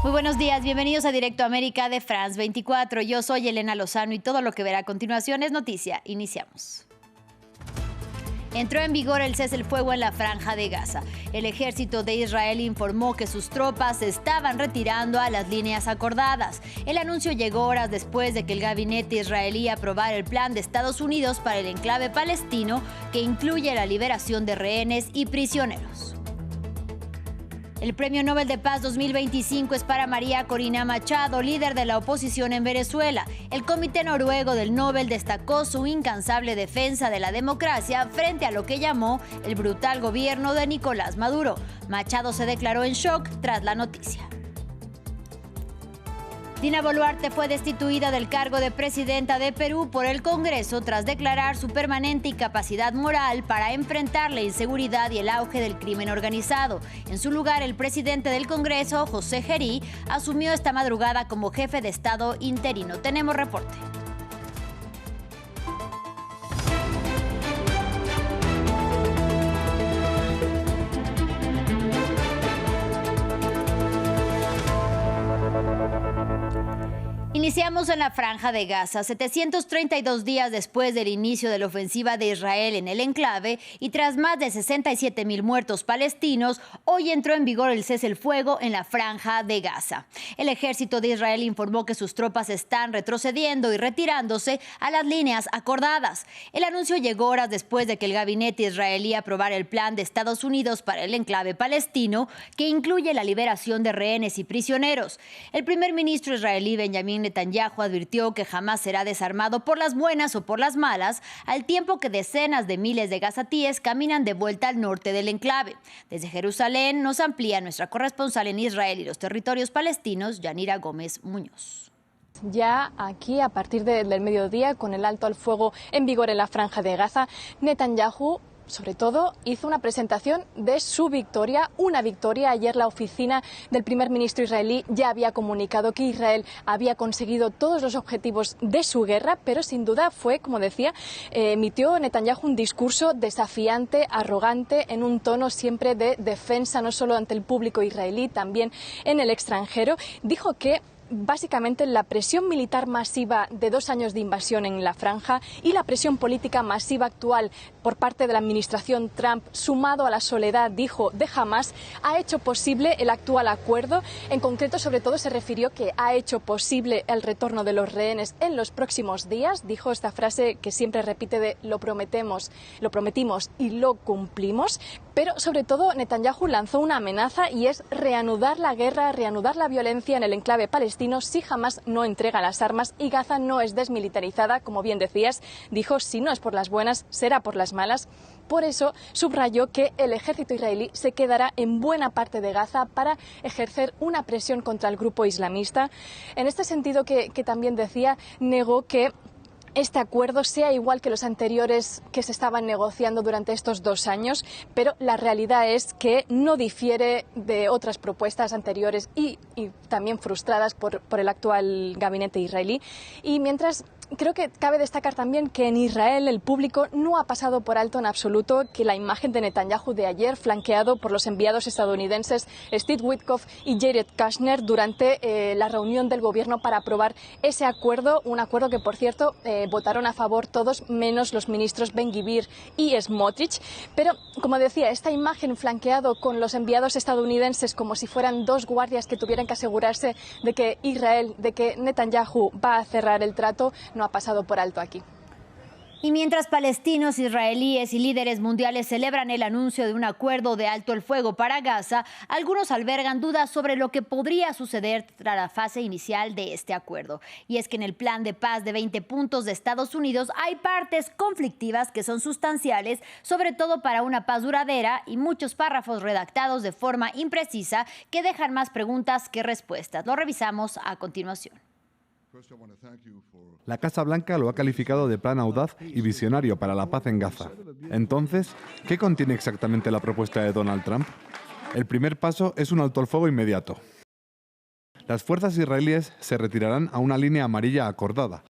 Muy buenos días, bienvenidos a Directo América de France 24. Yo soy Elena Lozano y todo lo que verá a continuación es noticia. Iniciamos. Entró en vigor el cese el fuego en la Franja de Gaza. El ejército de Israel informó que sus tropas se estaban retirando a las líneas acordadas. El anuncio llegó horas después de que el gabinete israelí aprobara el plan de Estados Unidos para el enclave palestino, que incluye la liberación de rehenes y prisioneros. El Premio Nobel de Paz 2025 es para María Corina Machado, líder de la oposición en Venezuela. El Comité Noruego del Nobel destacó su incansable defensa de la democracia frente a lo que llamó el brutal gobierno de Nicolás Maduro. Machado se declaró en shock tras la noticia. Dina Boluarte fue destituida del cargo de presidenta de Perú por el Congreso tras declarar su permanente incapacidad moral para enfrentar la inseguridad y el auge del crimen organizado. En su lugar, el presidente del Congreso, José Gerí, asumió esta madrugada como jefe de Estado interino. Tenemos reporte. Iniciamos en la Franja de Gaza, 732 días después del inicio de la ofensiva de Israel en el enclave y tras más de 67.000 muertos palestinos, hoy entró en vigor el cese el fuego en la Franja de Gaza. El ejército de Israel informó que sus tropas están retrocediendo y retirándose a las líneas acordadas. El anuncio llegó horas después de que el gabinete israelí aprobara el plan de Estados Unidos para el enclave palestino, que incluye la liberación de rehenes y prisioneros. El primer ministro israelí, Benjamín Netanyahu, advirtió que jamás será desarmado por las buenas o por las malas, al tiempo que decenas de miles de gazatíes caminan de vuelta al norte del enclave. Desde Jerusalén nos amplía nuestra corresponsal en Israel y los territorios palestinos, Yanira Gómez Muñoz. Ya aquí, a partir del mediodía, con el alto al fuego en vigor en la Franja de Gaza, Netanyahu sobre todo hizo una presentación de su victoria, una victoria. Ayer la oficina del primer ministro israelí ya había comunicado que Israel había conseguido todos los objetivos de su guerra, pero sin duda fue, como decía, emitió Netanyahu un discurso desafiante, arrogante, en un tono siempre de defensa, no solo ante el público israelí, también en el extranjero. Dijo que básicamente la presión militar masiva de 2 años de invasión en la franja y la presión política masiva actual por parte de la administración Trump, sumado a la soledad, dijo, de Hamás, ha hecho posible el actual acuerdo. En concreto, sobre todo, se refirió que ha hecho posible el retorno de los rehenes en los próximos días. Dijo esta frase que siempre repite de lo prometimos y lo cumplimos. Pero, sobre todo, Netanyahu lanzó una amenaza y es reanudar la guerra, reanudar la violencia en el enclave palestino si Hamás no entrega las armas y Gaza no es desmilitarizada, como bien decías. Dijo, si no es por las buenas, será por las malas. Por eso subrayó que el ejército israelí se quedará en buena parte de Gaza para ejercer una presión contra el grupo islamista. En este sentido, que también decía, negó que este acuerdo sea igual que los anteriores que se estaban negociando durante estos 2 años, pero la realidad es que no difiere de otras propuestas anteriores y también frustradas por el actual gabinete israelí. Y mientras, creo que cabe destacar también que en Israel el público no ha pasado por alto en absoluto que la imagen de Netanyahu de ayer, flanqueado por los enviados estadounidenses Steve Witkoff y Jared Kushner, durante la reunión del gobierno para aprobar ese acuerdo, un acuerdo que, por cierto, votaron a favor todos menos los ministros Ben-Gvir y Smotrich. Pero, como decía, esta imagen flanqueado con los enviados estadounidenses como si fueran 2 guardias que tuvieran que asegurarse de que de que Netanyahu va a cerrar el trato, no ha pasado por alto aquí. Y mientras palestinos, israelíes y líderes mundiales celebran el anuncio de un acuerdo de alto el fuego para Gaza, algunos albergan dudas sobre lo que podría suceder tras la fase inicial de este acuerdo. Y es que en el plan de paz de 20 puntos de Estados Unidos hay partes conflictivas que son sustanciales, sobre todo para una paz duradera, y muchos párrafos redactados de forma imprecisa que dejan más preguntas que respuestas. Lo revisamos a continuación. La Casa Blanca lo ha calificado de plan audaz y visionario para la paz en Gaza. Entonces, ¿qué contiene exactamente la propuesta de Donald Trump? El primer paso es un alto el fuego inmediato. Las fuerzas israelíes se retirarán a una línea amarilla acordada,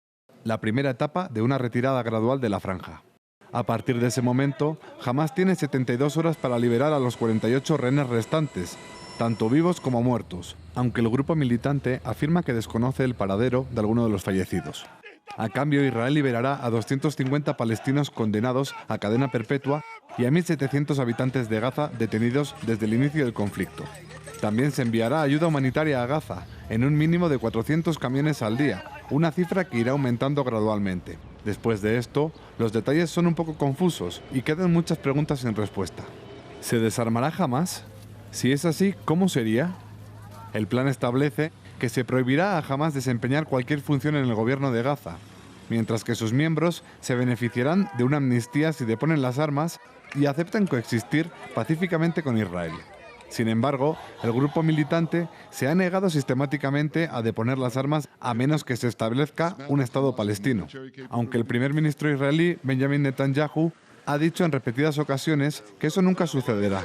la primera etapa de una retirada gradual de la franja. A partir de ese momento, Hamás tiene 72 horas para liberar a los 48 rehenes restantes, tanto vivos como muertos, aunque el grupo militante afirma que desconoce el paradero de alguno de los fallecidos. A cambio, Israel liberará a 250 palestinos condenados a cadena perpetua y a 1.700 habitantes de Gaza detenidos desde el inicio del conflicto. También se enviará ayuda humanitaria a Gaza, en un mínimo de 400 camiones al día, una cifra que irá aumentando gradualmente. Después de esto, los detalles son un poco confusos y quedan muchas preguntas sin respuesta. ¿Se desarmará Hamás? Si es así, ¿cómo sería? El plan establece que se prohibirá a Hamás desempeñar cualquier función en el gobierno de Gaza, mientras que sus miembros se beneficiarán de una amnistía si deponen las armas y aceptan coexistir pacíficamente con Israel. Sin embargo, el grupo militante se ha negado sistemáticamente a deponer las armas a menos que se establezca un Estado palestino, aunque el primer ministro israelí, Benjamin Netanyahu, ha dicho en repetidas ocasiones que eso nunca sucederá.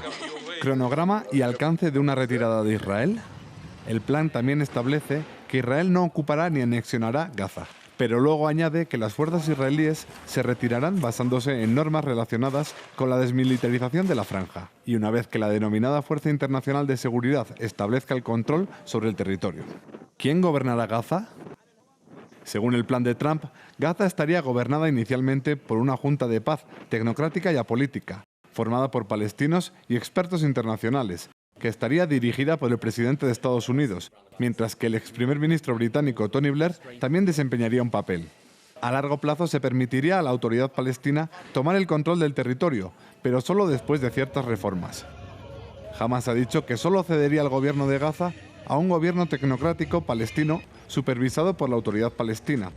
¿Cronograma y alcance de una retirada de Israel? El plan también establece que Israel no ocupará ni anexionará Gaza, pero luego añade que las fuerzas israelíes se retirarán basándose en normas relacionadas con la desmilitarización de la franja, y una vez que la denominada Fuerza Internacional de Seguridad establezca el control sobre el territorio. ¿Quién gobernará Gaza? Según el plan de Trump, Gaza estaría gobernada inicialmente por una junta de paz tecnocrática y apolítica, formada por palestinos y expertos internacionales, que estaría dirigida por el presidente de Estados Unidos, mientras que el ex primer ministro británico Tony Blair también desempeñaría un papel. A largo plazo se permitiría a la autoridad palestina tomar el control del territorio, pero solo después de ciertas reformas. Hamás ha dicho que solo cedería el gobierno de Gaza a un gobierno tecnocrático palestino supervisado por la autoridad palestina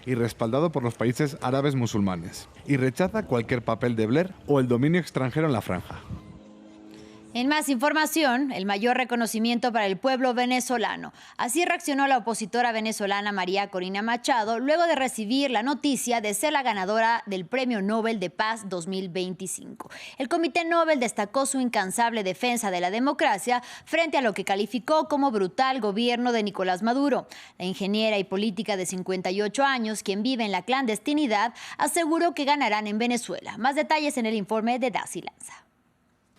y respaldado por los países árabes musulmanes, y rechaza cualquier papel de Blair o el dominio extranjero en la franja. En más información, el mayor reconocimiento para el pueblo venezolano. Así reaccionó la opositora venezolana María Corina Machado luego de recibir la noticia de ser la ganadora del Premio Nobel de Paz 2025. El Comité Nobel destacó su incansable defensa de la democracia frente a lo que calificó como brutal gobierno de Nicolás Maduro. La ingeniera y política de 58 años, quien vive en la clandestinidad, aseguró que ganarán en Venezuela. Más detalles en el informe de Daisy Lanza.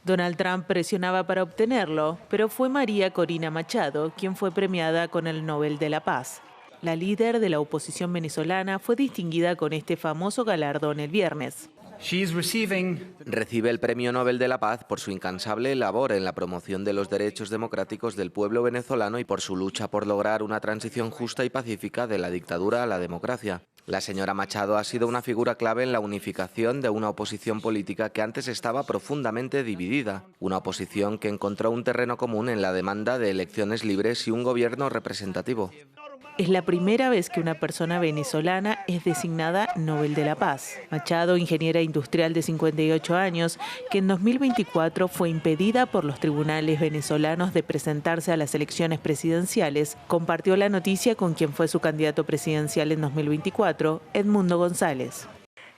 Donald Trump presionaba para obtenerlo, pero fue María Corina Machado quien fue premiada con el Nobel de la Paz. La líder de la oposición venezolana fue distinguida con este famoso galardón el viernes. Recibe el Premio Nobel de la Paz por su incansable labor en la promoción de los derechos democráticos del pueblo venezolano y por su lucha por lograr una transición justa y pacífica de la dictadura a la democracia. La señora Machado ha sido una figura clave en la unificación de una oposición política que antes estaba profundamente dividida. Una oposición que encontró un terreno común en la demanda de elecciones libres y un gobierno representativo. Es la primera vez que una persona venezolana es designada Nobel de la Paz. Machado, ingeniera industrial de 58 años, que en 2024 fue impedida por los tribunales venezolanos de presentarse a las elecciones presidenciales, compartió la noticia con quien fue su candidato presidencial en 2024, Edmundo González.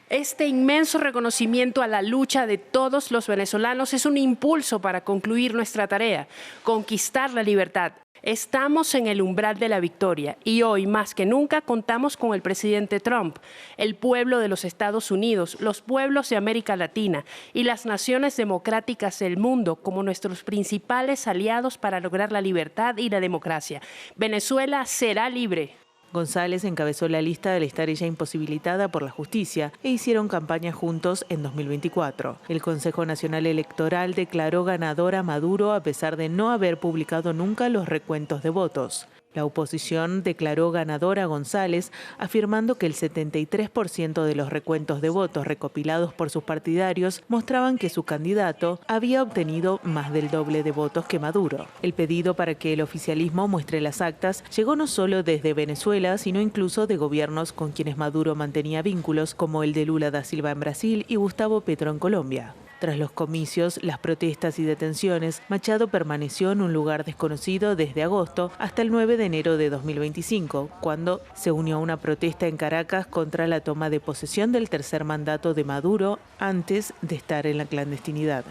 Este inmenso reconocimiento a la lucha de todos los venezolanos es un impulso para concluir nuestra tarea, conquistar la libertad. Estamos en el umbral de la victoria y hoy más que nunca contamos con el presidente Trump, el pueblo de los Estados Unidos, los pueblos de América Latina y las naciones democráticas del mundo como nuestros principales aliados para lograr la libertad y la democracia. Venezuela será libre. González encabezó la lista al estar ella imposibilitada por la justicia e hicieron campaña juntos en 2024. El Consejo Nacional Electoral declaró ganador a Maduro a pesar de no haber publicado nunca los recuentos de votos. La oposición declaró ganador a González, afirmando que el 73% de los recuentos de votos recopilados por sus partidarios mostraban que su candidato había obtenido más del doble de votos que Maduro. El pedido para que el oficialismo muestre las actas llegó no solo desde Venezuela, sino incluso de gobiernos con quienes Maduro mantenía vínculos, como el de Lula da Silva en Brasil y Gustavo Petro en Colombia. Tras los comicios, las protestas y detenciones, Machado permaneció en un lugar desconocido desde agosto hasta el 9 de enero de 2025, cuando se unió a una protesta en Caracas contra la toma de posesión del tercer mandato de Maduro antes de estar en la clandestinidad.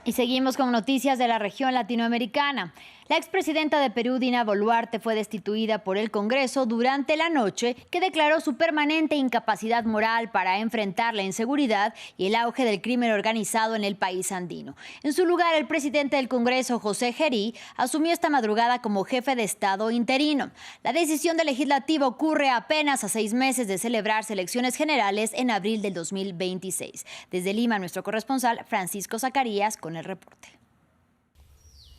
Y seguimos con noticias de la región latinoamericana. La expresidenta de Perú, Dina Boluarte, fue destituida por el Congreso durante la noche, que declaró su permanente incapacidad moral para enfrentar la inseguridad y el auge del crimen organizado en el país andino. En su lugar, el presidente del Congreso, José Gerí, asumió esta madrugada como jefe de Estado interino. La decisión del legislativo ocurre apenas a 6 meses de celebrarse elecciones generales en abril del 2026. Desde Lima, nuestro corresponsal Francisco Zacarías con el reporte.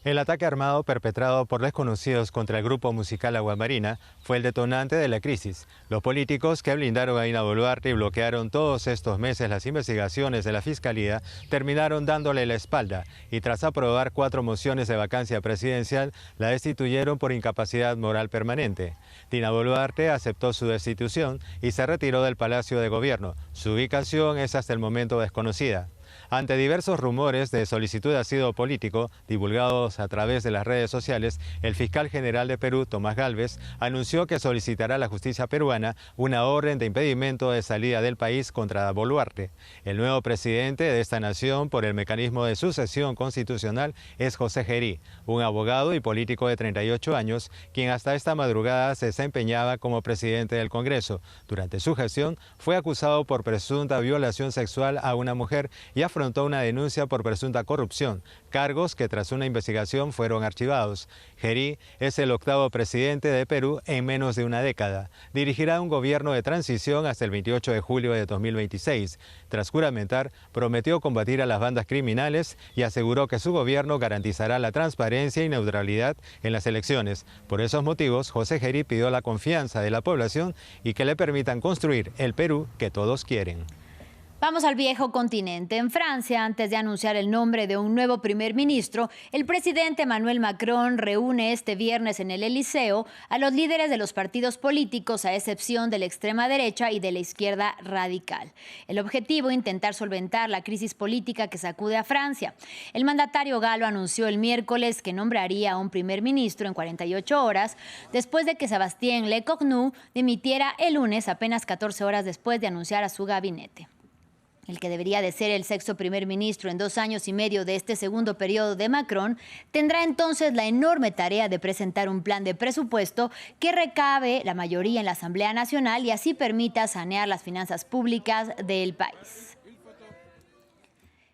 El ataque armado perpetrado por desconocidos contra el grupo musical Aguamarina fue el detonante de la crisis. Los políticos que blindaron a Dina Boluarte y bloquearon todos estos meses las investigaciones de la Fiscalía terminaron dándole la espalda y tras aprobar 4 mociones de vacancia presidencial la destituyeron por incapacidad moral permanente. Dina Boluarte aceptó su destitución y se retiró del Palacio de Gobierno. Su ubicación es hasta el momento desconocida. Ante diversos rumores de solicitud de asilo político divulgados a través de las redes sociales, el fiscal general de Perú, Tomás Gálvez, anunció que solicitará a la justicia peruana una orden de impedimento de salida del país contra Boluarte. El nuevo presidente de esta nación por el mecanismo de sucesión constitucional es José Gerí, un abogado y político de 38 años, quien hasta esta madrugada se desempeñaba como presidente del Congreso. Durante su gestión fue acusado por presunta violación sexual a una mujer y afrontó una denuncia por presunta corrupción, cargos que tras una investigación fueron archivados. Gerí es el 8º presidente de Perú en menos de una década. Dirigirá un gobierno de transición hasta el 28 de julio de 2026. Tras juramentar, prometió combatir a las bandas criminales y aseguró que su gobierno garantizará la transparencia y neutralidad en las elecciones. Por esos motivos, José Gerí pidió la confianza de la población y que le permitan construir el Perú que todos quieren. Vamos al viejo continente. En Francia, antes de anunciar el nombre de un nuevo primer ministro, el presidente Emmanuel Macron reúne este viernes en el Elíseo a los líderes de los partidos políticos, a excepción de la extrema derecha y de la izquierda radical. El objetivo, intentar solventar la crisis política que sacude a Francia. El mandatario galo anunció el miércoles que nombraría a un primer ministro en 48 horas, después de que Sébastien Lecornu dimitiera el lunes, apenas 14 horas después de anunciar a su gabinete. El que debería de ser el 6º primer ministro en 2 años y medio de este segundo periodo de Macron, tendrá entonces la enorme tarea de presentar un plan de presupuesto que recabe la mayoría en la Asamblea Nacional y así permita sanear las finanzas públicas del país.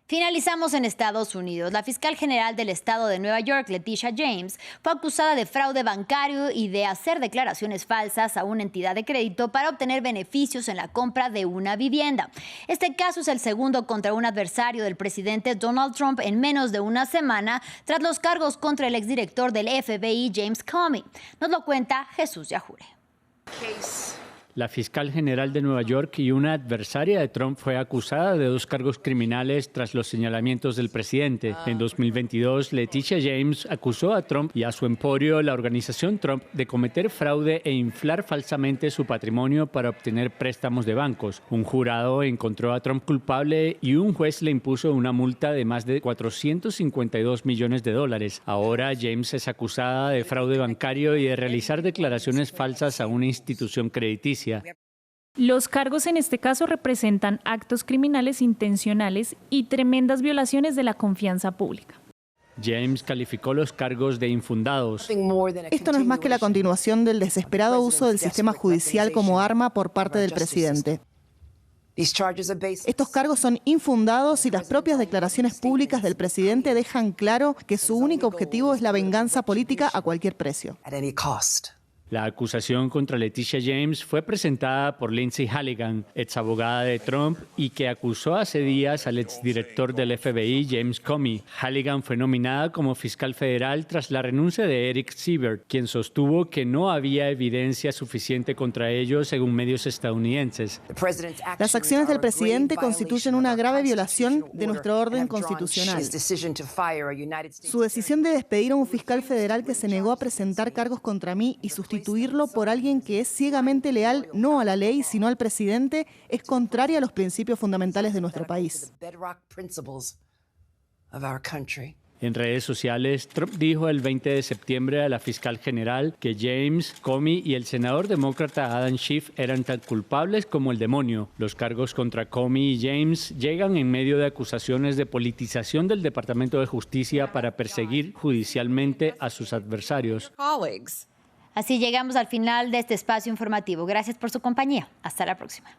Finalizamos en Estados Unidos. La fiscal general del estado de Nueva York, Letitia James, fue acusada de fraude bancario y de hacer declaraciones falsas a una entidad de crédito para obtener beneficios en la compra de una vivienda. Este caso es el segundo contra un adversario del presidente Donald Trump en menos de una semana, tras los cargos contra el exdirector del FBI, James Comey. Nos lo cuenta Jesús Yajure. La fiscal general de Nueva York y una adversaria de Trump fue acusada de 2 cargos criminales tras los señalamientos del presidente. En 2022, Letitia James acusó a Trump y a su emporio, la organización Trump, de cometer fraude e inflar falsamente su patrimonio para obtener préstamos de bancos. Un jurado encontró a Trump culpable y un juez le impuso una multa de más de $452 millones. Ahora James es acusada de fraude bancario y de realizar declaraciones falsas a una institución crediticia. Los cargos en este caso representan actos criminales intencionales y tremendas violaciones de la confianza pública. James calificó los cargos de infundados. Esto no es más que la continuación del desesperado uso del sistema judicial como arma por parte del presidente. Estos cargos son infundados y las propias declaraciones públicas del presidente dejan claro que su único objetivo es la venganza política a cualquier precio. La acusación contra Letitia James fue presentada por Lindsay Halligan, exabogada de Trump, y que acusó hace días al exdirector del FBI, James Comey. Halligan fue nominada como fiscal federal tras la renuncia de Eric Siebert, quien sostuvo que no había evidencia suficiente contra ellos, según medios estadounidenses. Las acciones del presidente constituyen una grave violación de nuestro orden constitucional. Su decisión de despedir a un fiscal federal que se negó a presentar cargos contra mí y sustituirlo por alguien que es ciegamente leal no a la ley, sino al presidente, es contraria a los principios fundamentales de nuestro país. En redes sociales, Trump dijo el 20 de septiembre a la fiscal general que James Comey y el senador demócrata Adam Schiff eran tan culpables como el demonio. Los cargos contra Comey y James llegan en medio de acusaciones de politización del Departamento de Justicia para perseguir judicialmente a sus adversarios. Así llegamos al final de este espacio informativo. Gracias por su compañía. Hasta la próxima.